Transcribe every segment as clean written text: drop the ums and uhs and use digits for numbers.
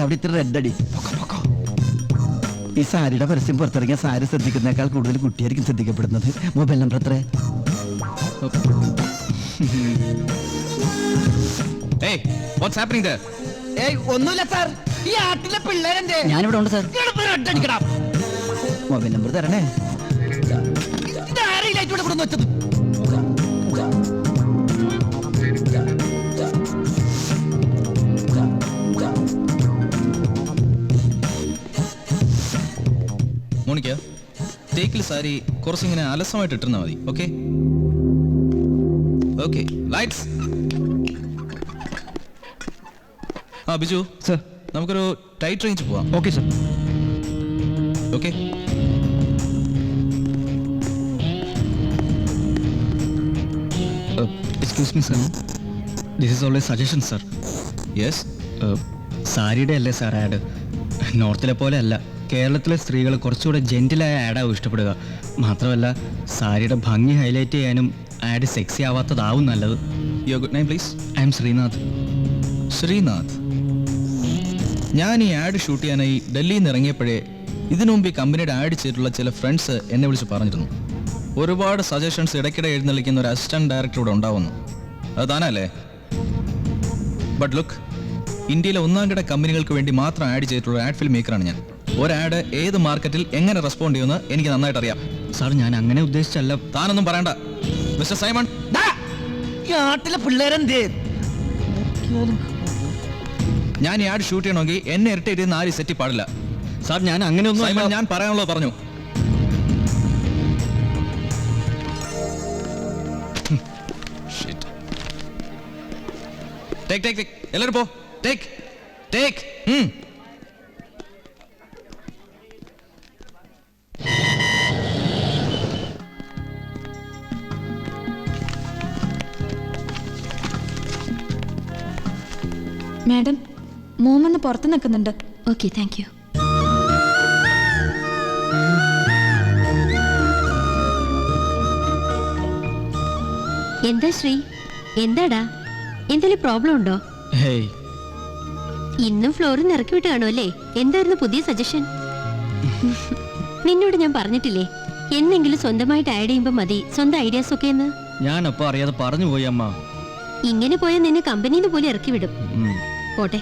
അവിടെ ഇത്ര റെഡ് അടി. ഈ സാരിയുടെ പരസ്യം പുറത്തിറങ്ങിയ സാരി ശ്രദ്ധിക്കുന്നേക്കാൾ കൂടുതൽ കുട്ടിയായിരിക്കും ശ്രദ്ധിക്കപ്പെടുന്നത്. മൊബൈൽ നമ്പർ എത്ര? ഒന്നുമില്ല സാർ, ഈ ആട്ടിലെ പിള്ളേരെന്തേ? ഞാനിവിടെ ഉണ്ട് സാർ. മൊബൈൽ നമ്പർ തരണേ. ആരെയും ഇവിടെ കൊണ്ടു വെച്ചത്? മോണിക്ക, ടേക്കിൽ സാരി കുറച്ചിങ്ങനെ അലസമായിട്ട് ഇട്ടിരുന്നാൽ മതി. Okay okay, lights. ആ ബിജു സർ, നമുക്കൊരു ടൈറ്റ് റേഞ്ച് പോവാം. Okay sir. Okay, excuse me sir, this is always suggestion sir. Yes. സാരിയുടെ അല്ലേ സാർ ആഡ്? നോർത്തിലെ പോലെ അല്ല, കേരളത്തിലെ സ്ത്രീകൾ കുറച്ചുകൂടെ ജെന്റിലായ ആഡാവും ഇഷ്ടപ്പെടുക. മാത്രമല്ല സാരിയുടെ ഭംഗി ഹൈലൈറ്റ് ചെയ്യാനും ആഡ് സെക്സി ആവാത്തതാവും നല്ലത്. Your good name please? I am Srinath. Srinath. ഞാൻ ഈ ആഡ് ഷൂട്ട് ചെയ്യാനായി ഡൽഹിയിൽ നിന്ന് ഇറങ്ങിയപ്പോഴേ ഇതിനു മുമ്പ് ഈ കമ്പനിയുടെ ആഡ് ചെയ്തിട്ടുള്ള ചില ഫ്രണ്ട്സ് എന്നെ വിളിച്ച് പറഞ്ഞിരുന്നു, ഒരുപാട് സജഷൻസ് ഇടയ്ക്കിടെ എഴുന്നള്ളിക്കുന്ന ഒരു അസിസ്റ്റന്റ് ഡയറക്ടർ ഇവിടെ ഉണ്ടാവുന്നു. അത് താനല്ലേ? ബട്ട് ലുക്ക്, ഇന്ത്യയിലെ ഒന്നാംകിട കമ്പനികൾക്ക് വേണ്ടി മാത്രം ആഡ് ചെയ്തിട്ടുള്ള ആഡ് ഫിലിം മേക്കറാണ് ഞാൻ. ഒരു ആഡ് ഏത് മാർക്കറ്റിൽ എങ്ങനെ റെസ്പോണ്ട് ചെയ്യുമെന്ന് എനിക്ക് നന്നായിട്ട് അറിയാം. സാർ, ഞാൻ അങ്ങനെ ഉദ്ദേശിച്ചല്ല. താനൊന്നും പറയണ്ട മിസ്റ്റർ സൈമൺ. ഈ ആട്ടിലെ പിള്ളേരെന്തേ? ഞാൻ ഈ ആഡ് ഷൂട്ട് ചെയ്യണമെങ്കിൽ എന്നെ ഇറിറ്റേറ്റ് ചെയ്യുന്ന ആരും സെറ്റി പാടില്ല. സാർ, ഞാൻ അങ്ങനെയൊന്നും സൈമൺ, ഞാൻ പറയാനുള്ളത് പറഞ്ഞു. ടേക്ക് ടേക്ക് ടേക്ക്, എല്ലാവരും പോ. Take take. മാഡം, മോമെന്ന് പുറത്ത് നിൽക്കുന്നുണ്ട്. Okay, thank you. എന്താ ശ്രീ, എന്താടാ, എന്തെങ്കിലും പ്രോബ്ലം ഉണ്ടോ? ഹേയ്, ഇന്നും ഫ്ലോറിൽ നിന്ന് ഇറക്കി വിട്ട് കാണുമല്ലേ? എന്തായിരുന്നു പുതിയ സജഷൻ? നിന്നോട് ഞാൻ പറഞ്ഞിട്ടില്ലേ, എന്നെങ്കിലും സ്വന്തമായിട്ട് ആഡ് ചെയ്യുമ്പോ മതി സ്വന്തം ഐഡിയാസ് ഒക്കെ എന്ന്? ഞാനപ്പോ അറിയാതെ പറഞ്ഞു പോയി അമ്മ. ഇങ്ങനെ പോയാൽ നിന്നെ കമ്പനിന്ന് പോലെ ഇറക്കി വിടും. പോട്ടെ,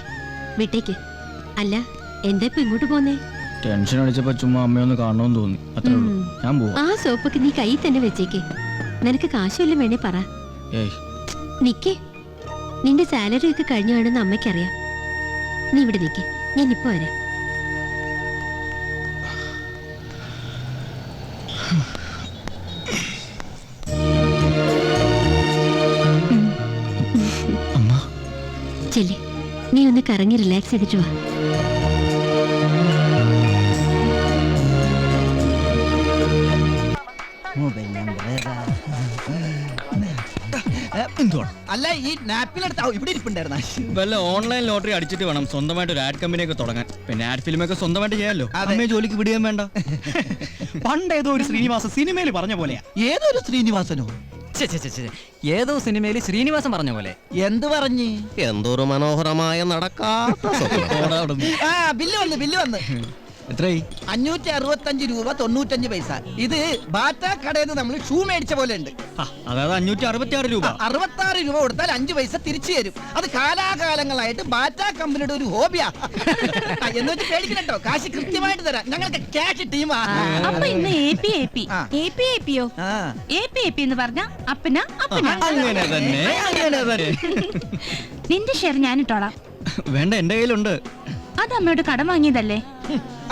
വിട്ടേക്ക്. അല്ല, എന്താ ഇപ്പൊ ഇങ്ങോട്ട് പോന്നേ? ടെൻഷൻ അടിച്ചപ്പോ ചുമ്മാ അമ്മയൊന്ന് കാണണമെന്ന് തോന്നി, അത്രേ ഉള്ളൂ. ഞാൻ പോവാ. ആ സോപ്പൊക്കെ നീ കൈ തന്നെ വെച്ചേക്ക്. നിനക്ക് കാശുവല്ലം വേണേ പറ. ഏയ്, നിക്കേ, നിന്റെ സാലറി ഒക്കെ കഴിഞ്ഞാണെന്ന് അമ്മയ്ക്കറിയാം. നീ ഇവിടെ നിക്കേ, ഞാൻ ഇപ്പൊ വരാം. അമ്മ ചെല്ലേ, നീ ഒന്ന് കറങ്ങി റിലാക്സ് ചെയ്തിട്ട് വാ. മൊബൈൽ നമ്പർ അല്ല, ഈ നാപ്പിലെടുത്ത ഇവിടെ ഇരിപ്പുണ്ടായിരുന്ന വല്ല ഓൺലൈൻ ലോട്ടറി അടിച്ചിട്ട് വേണം സ്വന്തമായിട്ട് ഒരു ആഡ് കമ്പനിയൊക്കെ തുടങ്ങാൻ. പിന്നെ ആഡ് ഫിലിമൊക്കെ സ്വന്തമായിട്ട് ചെയ്യാമല്ലോ. അമ്മയെ ജോലിക്ക് വിടുകയും വേണ്ട. പണ്ട് ഏതോ ഒരു ശ്രീനിവാസ സിനിമയിൽ പറഞ്ഞ പോലെയാ. ഏതൊരു ശ്രീനിവാസനോ? ഏതോ സിനിമയിൽ ശ്രീനിവാസൻ പറഞ്ഞ പോലെ. എന്ത് പറഞ്ഞ്? എന്തൊരു മനോഹരമായ നടക്കാത്ത ബില്ല് വന്ന് എത്രയായി? 565 രൂപ 95 പൈസ. ഇത് ബാറ്റ കടയിൽ നിന്ന് നമ്മൾ ഷൂ മേടിച്ച പോലെ ഉണ്ട്. അതായത് 566 രൂപ. 66 രൂപ കൊടുത്താൽ 5 പൈസ തിരിച്ചു തരും. അത് കാലാകാലങ്ങളായിട്ട് ബാറ്റ കമ്പനിയുടെ ഒരു ഹോബിയാ. എന്ന് വെച്ച് പേടിക്കണോ, കാശ് കൃത്യമായിട്ട് തരാം. ഞങ്ങൾക്ക് ക്യാഷ് ടീമാ. അപ്പൊ ഇന്ന് APAP എന്ന് പറഞ്ഞ അപ്പന അങ്ങനെ തന്നെ. നിന്റെ ഷെയർ ഞാനിട്ടോളാം. വേണ്ട, എന്റെ കയ്യിലുണ്ട്. അത് അമ്മയോട് കടം വാങ്ങിയതല്ലേ?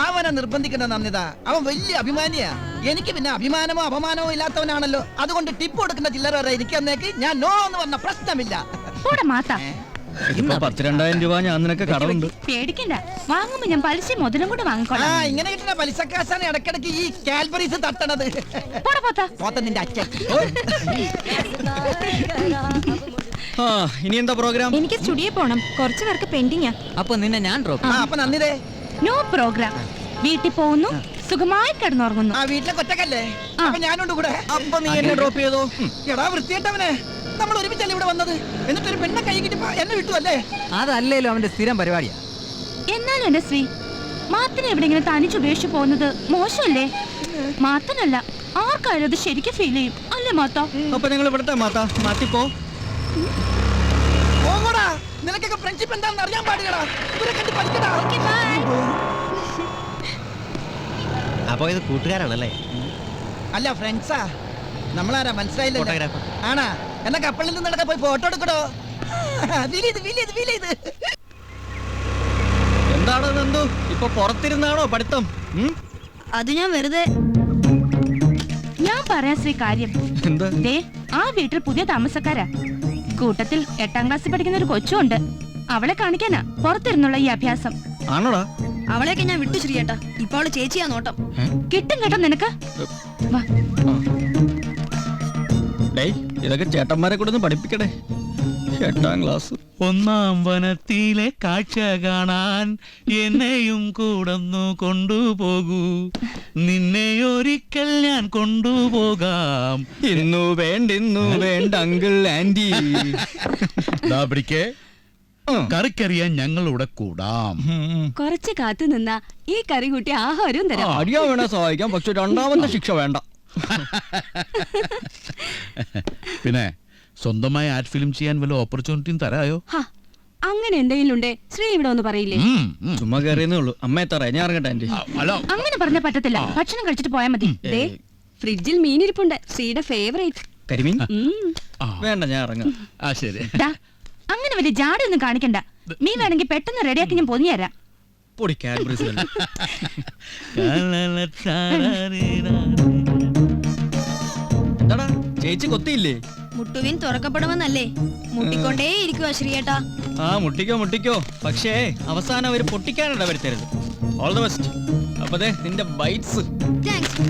അവനെ നിർബന്ധിക്കണ്ട നന്ദിത, അവൻ വലിയ അഭിമാനിയാ. എനിക്ക് പിന്നെ അഭിമാനമോ അപമാനമോ ഇല്ലാത്തവനാണല്ലോ. അതുകൊണ്ട് ടിപ്പ് കൊടുക്കുന്ന ചില്ലറ വരെ എനിക്ക് അന്നേക്ക് ഞാൻ നോ എന്ന് പറഞ്ഞ പ്രശ്നമില്ല. കൂടെ മാത്താം. 10,000-2000 രൂപ ഞാൻ നിനക്ക് കടമുണ്ട്. പേടിക്കണ്ട, വാങ്ങുമ്പോ ഞാൻ പലിശ മുതലും കൂടെ വാങ്ങിക്കോളാം. ഇങ്ങനെ കിട്ടുന്ന പലിശക്കാശാണ് ഇടക്കിടക്ക് ഈ കാൽബറീസ് തട്ടണത്. പോത്ത നിന്റെ അച്ഛൻ. ഇനി എന്താ പ്രോഗ്രാം? എനിക്ക് സ്റ്റുഡിയോ പോണം, കുറച്ചു പേർക്ക് പെൻഡിങ്ങാ. അപ്പൊ നിന്നെ ഞാൻ ഡ്രോപ്പ്. അപ്പൊ നന്ദിതേ, നോ പ്രോഗ്രാം. വീട്ടിൽ പോകുന്നു, സുഖമായി കിടന്നുറങ്ങുന്നു. വീട്ടിലെ കൊറ്റക്കല്ലേ? അപ്പൊ ഞാനുണ്ട് കൂടെ. അപ്പൊ നീ എന്നെ ഡ്രോപ്പ് ചെയ്തോ? എടാ വൃത്തിയേട്ടവനെ, നമ്മൾ ഒരുമിച്ചല്ലേ ഇവിടെ വന്നത്? എന്നിട്ടൊരു പെണ്ണെ കൈ കിട്ടിപ്പോ എന്നെ വിട്ടു അല്ലേ? അതല്ലേലും അവന്റെ സ്ഥിരം പരിപാടിയാ. എന്നാലും എന്റെ ശ്രീ, മാത്തനെ എവിടെയെങ്കിലും തനിച്ച് ഉപേക്ഷിച്ചു പോകുന്നത് മോശമല്ലേ? മാത്തനല്ല, ആർക്കായാലും അത് ശരിക്കും ഫീൽ ചെയ്യും അല്ലേ മാത്ത? അപ്പൊ നിങ്ങൾ ഇവിടുത്തെ മാറ്റിപ്പോ. പോകടാ, നിനക്കൊക്കെ ഫ്രണ്ട്ഷിപ്പ് എന്താണെന്ന് അറിയാൻ പാടില്ലടാ. ഇവരെ കണ്ട് പഠിക്കടാ. അപ്പൊ ഇത് കൂട്ടുകാരാണല്ലേ? അല്ല ഫ്രണ്ട്സാ. നമ്മളാരാ മനസ്സിലായില്ല? ഫോട്ടോഗ്രാഫർ. ആണാ? എന്നാ കപ്പലിൽ നിന്നടക്ക പോയി ഫോട്ടോ എടുക്കടോ. എന്താണ് നന്ദു, ഇപ്പൊ പുറത്തിരുന്നാണോ പഠിത്തം? അത് ഞാൻ വെറുതെ. ഞാൻ പറയാൻ ശ്രീ കാര്യം. എന്താ? ദേ, ആ വീട്ടിൽ പുതിയ താമസക്കാരാ. കൂട്ടത്തിൽ 8ാം ക്ലാസ്സിൽ പഠിക്കുന്ന ഒരു കൊച്ചുണ്ട്. അവളെ കാണിക്കാനാ പുറത്തിരുന്നുള്ള ഈ അഭ്യാസം. ആണോടാ? അവളെയൊക്കെ ഞാൻ വിട്ടു ശ്രീയേട്ടാ. ഇപ്പൊ അവള് ചേച്ചിയാ നോട്ടം. കിട്ടും കേട്ടോ നിനക്ക്. വാ. ഡേയ്, ഇതൊക്കെ ചേട്ടന്മാരെ കൂടെ ഒന്ന് പഠിപ്പിക്കടേ. 8ാം ക്ലാസ്. ഒന്നാം വനത്തിലെ കാഴ്ച കാണാൻ എന്നെയും കൂടന്നു കൊണ്ടുപോകൂ, നിന്നെ ഒരിക്കൽ ഞാൻ കൊണ്ടുപോകാം. ഇന്നു വേണ്ട അങ്കിൾ ആന്റി. കറിക്കറിയാൻ ഞങ്ങളുടെ കൂടാം. കുറച്ച് കാത്തു നിന്നാ ഈ കറി കൂട്ടി ആഹാരവും തരാം. അടിയാ വേണേ സഹായിക്കാം, പക്ഷെ രണ്ടാമത്തെ ശിക്ഷ വേണ്ട. പിന്നെ സ്വന്തമായി ആഡ് ഫിലിം ചെയ്യാൻ വല്ല ഓപ്പർച്യൂണിറ്റിയും തരായോ? അങ്ങനെ എന്തെങ്കിലും ഉണ്ടേ ശ്രീ ഇവിടെ ഒന്ന് പറയില്ലേ? ചുമ്മാ കയറിയെന്നേ ഉള്ളൂ. അമ്മയെ തറ, ഞാൻ ഇറങ്ങട്ടെ ആന്റി. ഹലോ, അങ്ങനെ പറഞ്ഞാ പറ്റത്തില്ല. ഭക്ഷണം കഴിച്ചിട്ട് പോയാ മതി. ദേ, ഫ്രിഡ്ജിൽ മീനിരിപ്പുണ്ട്, ശ്രീയുടെ ഫേവറേറ്റ്. കരിമീൻ വേണ്ട, ഞാൻ ഇറങ്ങാം. ശരി. ദാ, അങ്ങനെ വലിയ ജാടയൊന്നും കാണിക്കണ്ട. മീൻ വേണമെങ്കിൽ പെട്ടെന്ന് റെഡിയാക്കി ഞാൻ പൊതിഞ്ഞു തരാം. പൊടി കാഡ്ബറീസ്. എന്താടാ ചേച്ചി കൊത്തിയില്ലേ? മുട്ടുവിൻ തുറക്കപ്പെടുമെന്നല്ലേ? മുട്ടിക്കൊണ്ടേ ഇരിക്കുവാ ശ്രീയേട്ടാ. മുട്ടിക്കോ. പക്ഷേ അവസാനം അവര് പൊട്ടിക്കാനിട വരുത്തരുത്. All the best. അപ്പൊ ദേ നിന്റെ bites. Thanks.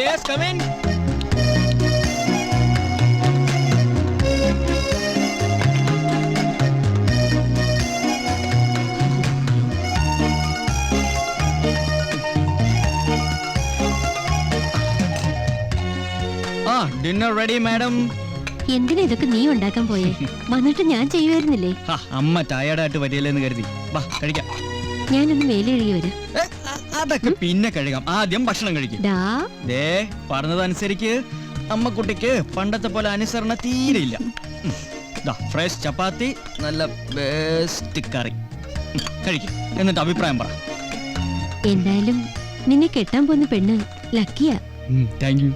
Yes, come in. Dinner ready madam. എന്തിനാ ഇതൊക്കെ നീ ഉണ്ടാക്കാൻ പോയേ? വന്നിട്ട് ഞാൻ ചെയ്യുമായിരുന്നില്ലേ? അമ്മ ടയർഡായിട്ട് വരികയല്ലെന്ന് കരുതി. വാ കഴിക്കാം. ഞാനൊന്ന് മേലെ എഴുതി വരാം. അതൊക്കെ പിന്നെ കഴുകാം, ആദ്യം ഭക്ഷണം കഴിക്കും. ദേ പറഞ്ഞതനുസരിക്ക് അമ്മക്കുട്ടിക്ക് പണ്ടത്തെ പോലെ അനുസരണ തീരെയില്ല. ഫ്രഷ് ചപ്പാത്തി, നല്ല ബെസ്റ്റ് കറി കഴിക്കും. എന്നിട്ട് അഭിപ്രായം പറ. എന്തായാലും നിന്നെ കെട്ടാൻ പോകുന്ന പെണ്ണ് ലക്കിയാ. Thank you.